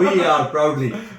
We are proudly।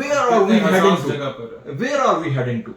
Where are we heading to? Where are we heading to?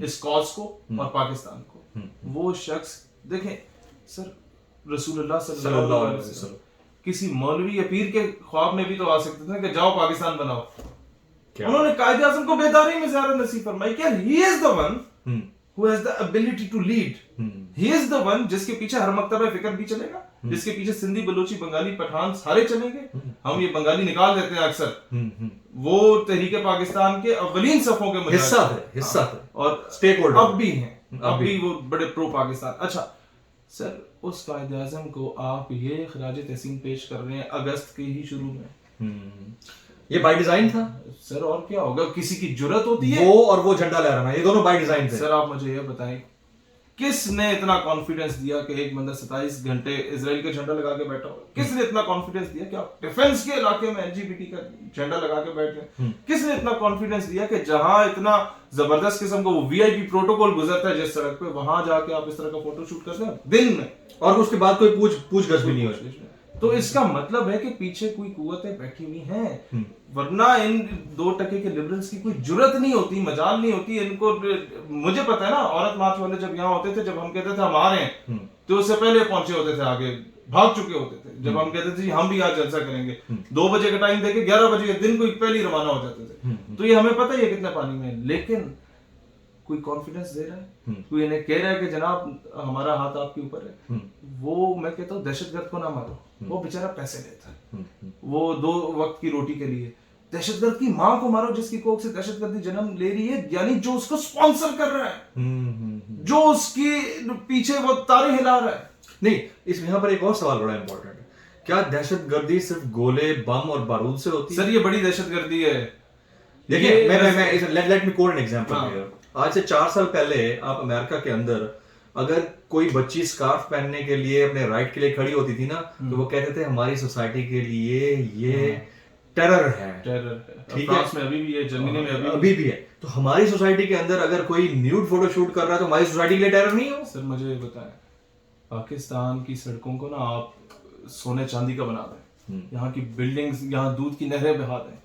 اس cause کو اور پاکستان کو. وہ شخص دیکھیں سر رسول اللہ صلی اللہ علیہ وسلم کسی مولوی یا پیر کے خواب میں بھی تو آ سکتے تھے کہ جاؤ پاکستان بناؤ. انہوں نے قائد اعظم کو بیداری میں زیارت نصیب فرمائی. کیا he is the one who has the ability to lead. he is the one جس کے پیچھے ہر مکتبہ فکر بھی چلے گا, جس کے پیچھے سندھی بلوچی بنگالی پٹھان سارے چلیں گے. ہم یہ بنگالی نکال دیتے ہیں اکثر, وہ تحریک پاکستان کے اولین صفوں کے حصہ تھے اور اسٹیک ہولڈر اب بھی ہیں, اب بھی وہ بڑے پرو پاکستان. اچھا سر اس قائد اعظم کو آپ یہ خراج تحسین پیش کر رہے ہیں اگست کے ہی شروع میں. یہ بائی ڈیزائن تھا سر, اور کیا ہوگا, کسی کی جرت ہوتی ہے وہ اور وہ جھنڈا لہرانا, یہ دونوں بائی ڈیزائن تھے. سر آپ مجھے یہ بتائیں کس نے اتنا کانفیڈنس دیا کہ ایک بندہ 27 گھنٹے اسرائیل کا جھنڈا لگا کے بیٹھا ہو؟ کس نے اتنا کانفیڈنس دیا کہ آپ ڈیفنس کے علاقے میں LGBT کا جھنڈا لگا کے بیٹھ گئے؟ کس نے اتنا کانفیڈنس دیا کہ جہاں اتنا زبردست قسم کا وہ VIP پروٹوکول گزرتا ہے جس سڑک پہ, وہاں جا کے آپ اس طرح کا فوٹو شوٹ کرتے ہیں دن میں, اور اس کے بعد کوئی پوچھ گچھ بھی نہیں ہوئی؟ تو اس کا مطلب ہے کہ پیچھے کوئی قوتیں بیٹھی ہوئی ہیں, ورنہ ان 2% کے لبرلز کی کوئی جرت نہیں ہوتی, مجال نہیں ہوتی ان کو. مجھے پتا ہے نا, عورت مارچ والے جب یہاں ہوتے تھے, جب ہم کہتے تھے ہم آ رہے ہیں تو اس سے پہلے پہنچے ہوتے تھے, آگے بھاگ چکے ہوتے تھے. جب ہم کہتے تھے ہم بھی آج جلسہ کریں گے, 2 بجے کا ٹائم دے کے 11 بجے کے دن کو پہلے روانہ ہو جاتے تھے. تو یہ ہمیں پتہ ہے یہ کتنے پانی میں ہے, لیکن کوئی کانفیڈنس دے رہا ہے, کوئی انہیں کہہ رہا ہے کہ جناب ہمارا ہاتھ آپ کے اوپر ہے. وہ میں کہتا ہوں دہشت گرد کو نہ مارو, وہ بیچارہ پیسے لیتا ہے, وہ 2 وقت کی روٹی کے لیے. دہشت گرد کی ماں کو مارو جس کی کوکھ سے دہشت گردی جنم لے رہی ہے, یعنی جو اس کو سپانسر کر رہا ہے, جو اس کی پیچھے وہ تاریں ہلا رہا ہے. نہیں, اس یہاں پر ایک اور سوال بڑا امپورٹنٹ ہے, کیا دہشت گردی صرف گولے, بم اور بارود سے ہوتی ہے؟ سر یہ بڑی دہشت گردی ہے. دیکھیں میں let me quote an example. آج سے 4 سال پہلے آپ امریکہ کے اندر اگر کوئی بچی سکارف پہننے کے لیے اپنے رائٹ کے لیے کھڑی ہوتی تھی نا, تو وہ کہتے تھے ہماری سوسائٹی کے لیے یہ ٹیرر ہے. ٹھیک ہے, ابھی بھی ہے, جرمنی میں ابھی بھی ہے. تو ہماری سوسائٹی کے اندر اگر کوئی نیوڈ فوٹو شوٹ کر رہا ہے تو ہماری سوسائٹی کے لیے ٹیرر نہیں ہو. سر مجھے یہ بتائیں, پاکستان کی سڑکوں کو نا آپ سونے چاندی کا بنا دیں, یہاں کی بلڈنگز, یہاں دودھ کی نہریں بہا دیں,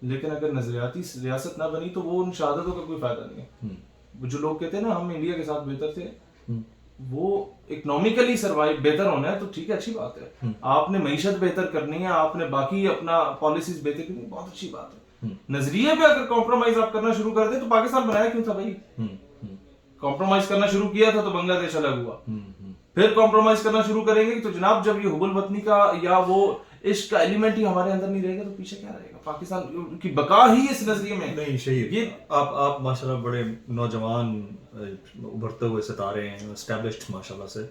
لیکن اگر نظریاتی ریاست نہ بنی تو وہ ان شہادتوں کا کوئی فائدہ نہیں ہے. جو لوگ کہتے ہیں نا ہم انڈیا کے ساتھ بہتر تھے, وہ اکنامکلی سروائیو بہتر ہونا ہے تو ٹھیک ہے, اچھی بات ہے. آپ نے معیشت بہتر کرنی ہے, آپ نے باقی اپنا پالیسیز بہتر کرنی ہے, بہت اچھی بات ہے. نظریے پہ اگر کمپرومائز آپ کرنا شروع کر دیں تو پاکستان بنایا کیوں تھا بھائی؟ کمپرومائز کرنا شروع کیا تھا تو بنگلہ دیش الگ ہوا, پھر کمپرومائز کرنا شروع کریں گے تو جناب جب یہ حب الوطنی کا یا وہ عشق کا ایلیمنٹ ہی ہمارے اندر نہیں رہے گا تو پیچھے کیا رہے گا؟ پاکستان کی بقا ہی اس نظریے میں نہیں. شہید یہ آپ ماشاءاللہ بڑے نوجوان ابھرتے ہوئے ستارے ہیں, اسٹیبلشڈ ماشاءاللہ سے.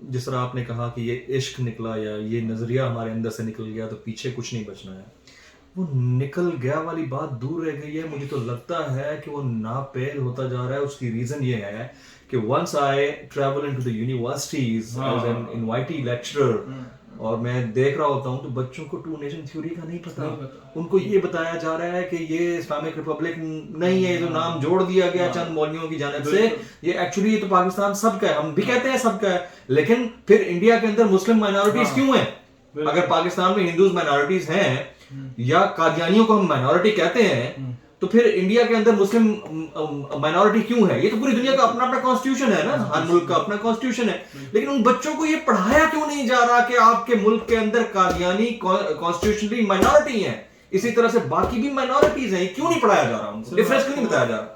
جس طرح آپ نے کہا کہ یہ عشق نکلا یا یہ نظریہ ہمارے اندر سے نکل گیا تو پیچھے کچھ نہیں بچنا ہے, وہ نکل گیا والی بات دور رہ گئی ہے. مجھے تو لگتا ہے کہ وہ ناپید ہوتا جا رہا ہے. اس کی ریزن یہ ہے کہ once I travel into the universities as an invitee lecturer, اور میں دیکھ رہا ہوتا ہوں تو بچوں کو 2 نیشن تھیوری کا نہیں پتا. ان کو یہ بتایا جا رہا ہے کہ یہ اسلامک ریپبلک نہیں ہے, یہ جو نام جوڑ دیا گیا چند مولویوں کی جانب سے, یہ ایکچولی یہ تو پاکستان سب کا ہے. ہم بھی کہتے ہیں سب کا ہے, لیکن پھر انڈیا کے اندر مسلم مائنورٹیز کیوں ہیں؟ اگر پاکستان میں ہندوز مائنورٹیز ہیں یا قادیانیوں کو ہم مائنورٹی کہتے ہیں, تو پھر انڈیا کے اندر مسلم مائنورٹی کیوں ہے؟ یہ تو پوری دنیا کا اپنا اپنا کانسٹیٹیوشن ہے نا, ہر ملک کا اپنا کانسٹیٹیوشن ہے. لیکن ان بچوں کو یہ پڑھایا کیوں نہیں جا رہا کہ آپ کے ملک کے اندر قادیانی کانسٹیٹیوشنلی مائنورٹی ہیں, اسی طرح سے باقی بھی مائنورٹیز ہیں, کیوں نہیں پڑھایا جا رہا, ان کو ڈفرینس کیوں نہیں بتایا جا رہا؟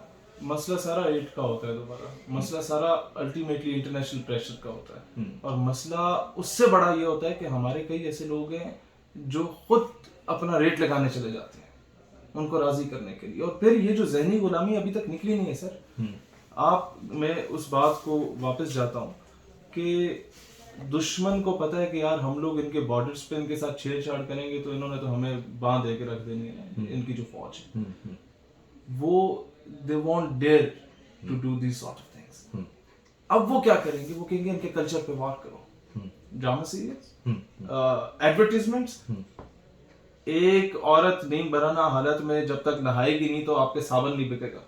مسئلہ سارا ایٹ کا ہوتا ہے, دوبارہ مسئلہ سارا الٹیمیٹلی انٹرنیشنل پریشر کا ہوتا ہے. اور مسئلہ اس سے بڑا یہ ہوتا ہے کہ ہمارے کئی ایسے لوگ ہیں جو خود اپنا ریٹ لگانے چلے جاتے ہیں ان کو راضی کرنے کے لیے, اور پھر یہ جو ذہنی غلامی ابھی تک نکلی نہیں ہے. سر آپ, میں اس بات کو واپس جاتا ہوں کہ دشمن کو پتہ ہے کہ یار ہم لوگ ان کے بارڈرز پہ ان کے ساتھ چھیڑ چھاڑ کریں گے تو انہوں نے تو ہمیں باندھ دے کے رکھ دینی ہے. ان کی جو فوج ہے وہ they won't dare to do these sort of things. اب وہ کیا کریں گے؟ وہ کہیں گے ان کے کلچر پہ وار کرو, ڈرامہ سیریز, ایڈورٹیزمنٹس. ایک عورت نیم برہنہ حالت میں جب تک نہائے گی نہیں تو آپ کے صابن نہیں بکے گا.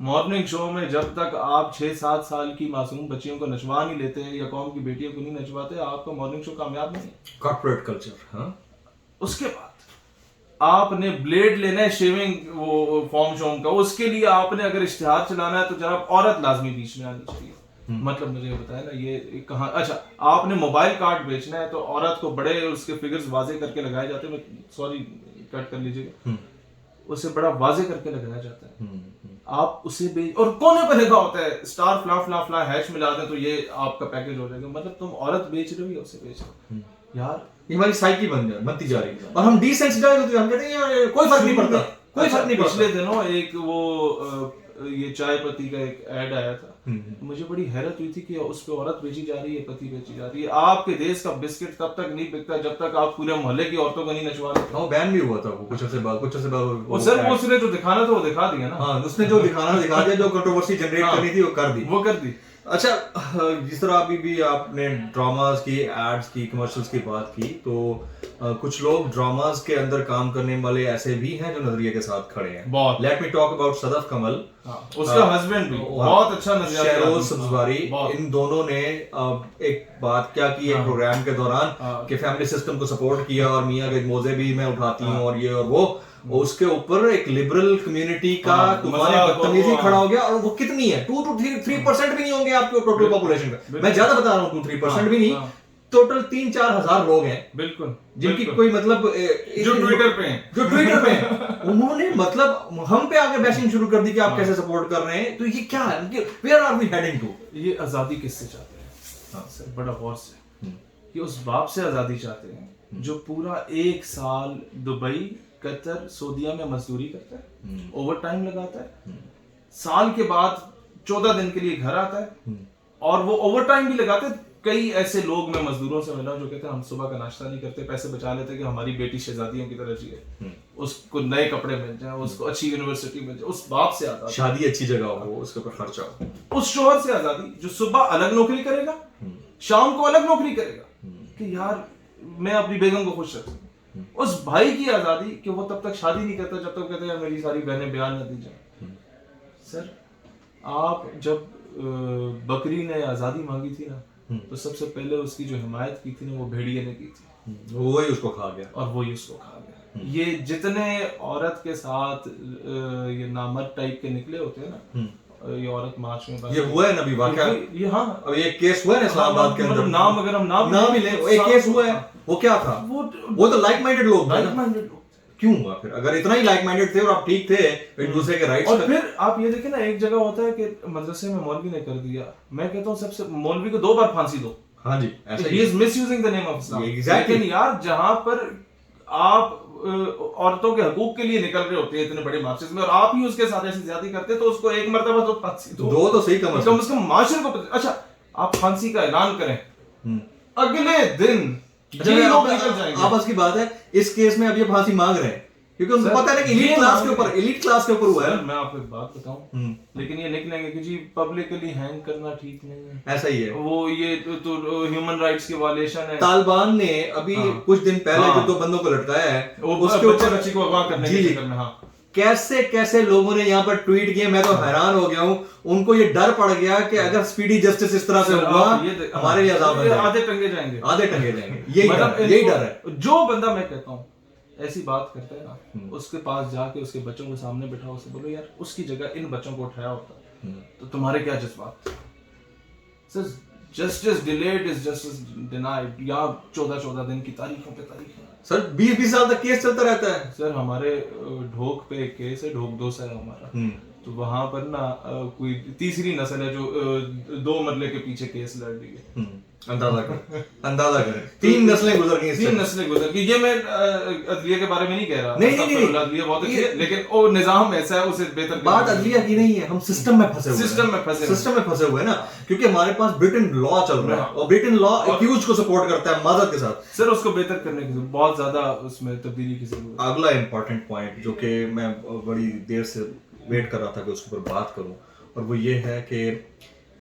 مارننگ شو میں جب تک آپ 6-7 سال کی معصوم بچیوں کو نچوا نہیں لیتے یا قوم کی بیٹیوں کو نہیں نچواتے, آپ کا مارننگ شو کامیاب نہیں. Corporate culture. ہاں, اس کے بعد آپ نے بلیڈ لینا ہے شیونگ وہ فارم شوم کا, اس کے لیے آپ نے اگر اشتہار چلانا ہے تو جناب عورت لازمی بیچ میں آنی چاہیے. مطلب مجھے بتایا نا یہ کہاں, اچھا آپ نے موبائل کارڈ بیچنا ہے تو عورت کو بڑے اس کے فگرز واضح کر کے لگائے جاتے ہیں, سوری کٹ کر لیجیے گا, اسے بڑا واضح کر کے لگایا جاتا ہے. آپ اسے بیچ اور کونے پہ لکھا ہوتا ہے اسٹار فلاں فلاں فلاں ہیش ملا دیں تو یہ آپ کا پیکج ہو جائے گا. مطلب تم عورت بیچ رہے ہو یا اسے بیچ رہے ہو یار, یہ ہماری سائیکی بنتی جا رہی ہے اور ہم ڈیسینسٹائز ہوتے ہیں, ہم کہتے ہیں کوئی فرق نہیں پڑتا, کوئی فرق نہیں پڑتا. پچھلے دنوں ایک وہ یہ چائے پتی کا ایک ایڈ آیا تھا, مجھے بڑی حیرت ہوئی تھی کہ اس پہ عورت بیچی جا رہی ہے, پتی بیچی جا رہی ہے. آپ کے دیش کا بسکٹ تب تک نہیں بکتا جب تک آپ پورے محلے کی عورتوں کو نہیں نچوا لیتے. وہ بین بھی ہوا تھا کچھ عرصے بعد. سر وہ اس نے جو دکھانا تھا وہ دکھا دیا نا. ہاں اس نے جو دکھانا دکھا دیا, جو کنٹروورسی جنریٹ کرنی تھی وہ کر دی. اچھا جس طرح ابھی بھی آپ نے ڈراماز کی, ایڈز کی, کمرشلز کی بات کی, تو کچھ لوگ ڈراماز کے اندر کام کرنے والے ایسے بھی ہیں جو نظریے کے ساتھ کھڑے ہیں. لیٹ می ٹاک اباؤٹ صدف کمل, اس کا ہسبینڈ بھی بہت اچھا نظریہ, شہروز سبزواری. ان دونوں نے ایک بات کیا کی ایک پروگرام کے دوران کہ فیملی سسٹم کو سپورٹ کیا اور میاں کے موزے بھی میں اٹھاتی ہوں اور یہ اور وہ, اس کے اوپر ایک لبرل کمیونٹی کا طوفان بدتمیزی کھڑا ہو گیا. اور وہ کتنی ہے, 2 to 3% بھی نہیں ہوں گے آپ کے ٹوٹل پاپولیشن کا, میں زیادہ بتا رہا ہوں 2-3% بھی نہیں, ٹوٹل 3-4 ہزار لوگ ہیں بالکل جن کی کوئی مطلب جو ٹویٹر پہ ہیں انہوں نے مطلب ہم پہ آگے بیشنگ شروع کر دی کہ آپ کیسے سپورٹ کر رہے ہیں. تو یہ کیا ہے, where are we heading to? یہ آزادی کس سے چاہتے ہیں سر, بڑا غور سے, کہ اس باپ سے آزادی چاہتے ہیں جو پورا 1 سال دبئی, قطر, سعودیہ میں مزدوری کرتا ہے, اوور ٹائم لگاتا ہے, سال کے بعد 14 دن کے لیے گھر آتا ہے, اور وہ اوور ٹائم بھی لگاتے. کئی ایسے لوگ میں مزدوروں سے ملا جو کہتے ہیں ہم صبح کا ناشتہ نہیں کرتے, پیسے بچا لیتے کہ ہماری بیٹی شہزادیوں کی طرح جیے, اس کو نئے کپڑے مل جائیں, اس کو اچھی یونیورسٹی مل جائے. اس باپ سے آزادی, شادی اچھی جگہ ہو, اس کے اوپر خرچہ ہو. اس شوہر سے آزادی جو صبح الگ نوکری کرے گا, شام کو الگ نوکری کرے گا, کہ یار میں اپنی بیگم کو خوش رکھوں. اس بھائی کی آزادی کہ وہ تب تک شادی نہیں کرتا جب تک کہتے ہیں میری ساری بہنیں بیان نہ دی جائیں. سر آپ جب بکری نے آزادی مانگی تھی نا, تو سب سے پہلے اس کی جو حمایت کی تھی نا وہ بھیڑیے نے کی تھی, وہی اس کو کھا گیا, اور وہی اس کو کھا گیا. یہ جتنے عورت کے ساتھ یہ نامرد ٹائپ کے نکلے ہوتے ہیں نا, یہ عورت مارچ میں یہ ہوا ہے نا ابھی واقعہ, یہ ہاں اب یہ کیس ہوا ہے نا اسلام آباد کے اندر, نام اگر ہم نام بھی لیں, ایک کیس ہوا ہے, وہ کیا تھا, وہ تو لائک مائنڈڈ لوگ تھے. کیوں ہوا پھر, اگر اتنا ہی لائک مائنڈڈ تھے اور آپ ٹھیک تھے ایک دوسرے کے رائٹس. اور پھر آپ یہ دیکھیں نا, ایک جگہ ہوتا ہے کہ مدرسے میں مولوی نے کر دیا, میں کہتا ہوں سب سے مولوی کو 2 بار پھانسی دو. ہاں جی, ہی از مس یوزنگ دی نیم آف اسلام. لیکن یار جہاں پر آپ عورتوں کے حقوق کے لیے نکل رہے ہوتے ہیں اتنے بڑے مارچز میں, اور آپ ہی اس کے ساتھ ایسی زیادتی کرتے تو اس کو 1 مرتبہ تو پھانسی دو تو صحیح, کم از کم معاشرے کو. اچھا آپ پھانسی کا اعلان کریں, اگلے دن آپس کی بات ہے, اس کیس میں اب یہ پھانسی مانگ رہے ہیں کیونکہ ان کو پتہ ہے کہ ایلیٹ کلاس کے اوپر ہوا ہے. میں آپ کو ایک بات بتاؤں, لیکن یہ نکلیں گے کہ جی پبلکلی ہینگ کرنا ٹھیک نہیں ہے, ایسا ہی ہے, وہ یہ تو ہیومن رائٹس کی وائلیشن ہے. طالبان نے ابھی کچھ دن پہلے جو 2 بندوں کو لٹکایا ہے, اس کے اوپر بچی کو اغوا کرنے کے چکر میں, کیسے کیسے لوگوں نے یہاں پر ٹویٹ کیے, میں تو حیران ہو گیا ہوں. ان کو یہ ڈر پڑ گیا کہ اگر سپیڈی جسٹس اس طرح سے ہوا ہمارے لیے عذاب ہے, آدھے ٹنگے جائیں گے, یہی ڈر ہے. جو بندہ میں کہتا ہوں ایسی بات کرتا ہے نا, اس کے پاس جا کے اس کے بچوں کے سامنے بٹھاؤ, اسے بولو یار اس کی جگہ ان بچوں کو اٹھایا ہوتا تو تمہارے کیا جذبات. سر justice delayed is justice denied, یا 14 دن کی تاریخوں پہ تاریخ ہے. سر 20 سال تک کیس چلتا رہتا ہے. سر ہمارے ڈھوک پہ ایک کیس ہے, ڈھوک 2 ہے ہمارا, تو وہاں پر نا کوئی تیسری نسل ہے جو 2 مرلے کے پیچھے کیس لڑ رہی ہے. اندازہ کریں 3 نسلیں گزر گئی. 3 نسلیں گزر گئی. یہ میں عدلیہ کے بارے میں نہیں کہہ رہا, نہیں عدلیہ بہت اچھی ہے, لیکن وہ نظام ایسا ہے, اسے بہتر. بات عدلیہ کی نہیں ہے, ہم سسٹم میں پھنسے ہوئے نا, کیونکہ ہمارے پاس برٹن لا چل رہا ہے, اور برٹن لا ایکیوز کو سپورٹ کرتا ہے معذرت کے ساتھ. سر اس کو بہتر کرنے کی بہت زیادہ اس میں تبدیلی کی ضرورت ہے. اگلا امپورٹنٹ پوائنٹ جو کہ میں بڑی دیر سے ویٹ کر رہا تھا کہ اس کے اوپر بات کروں, اور وہ یہ ہے کہ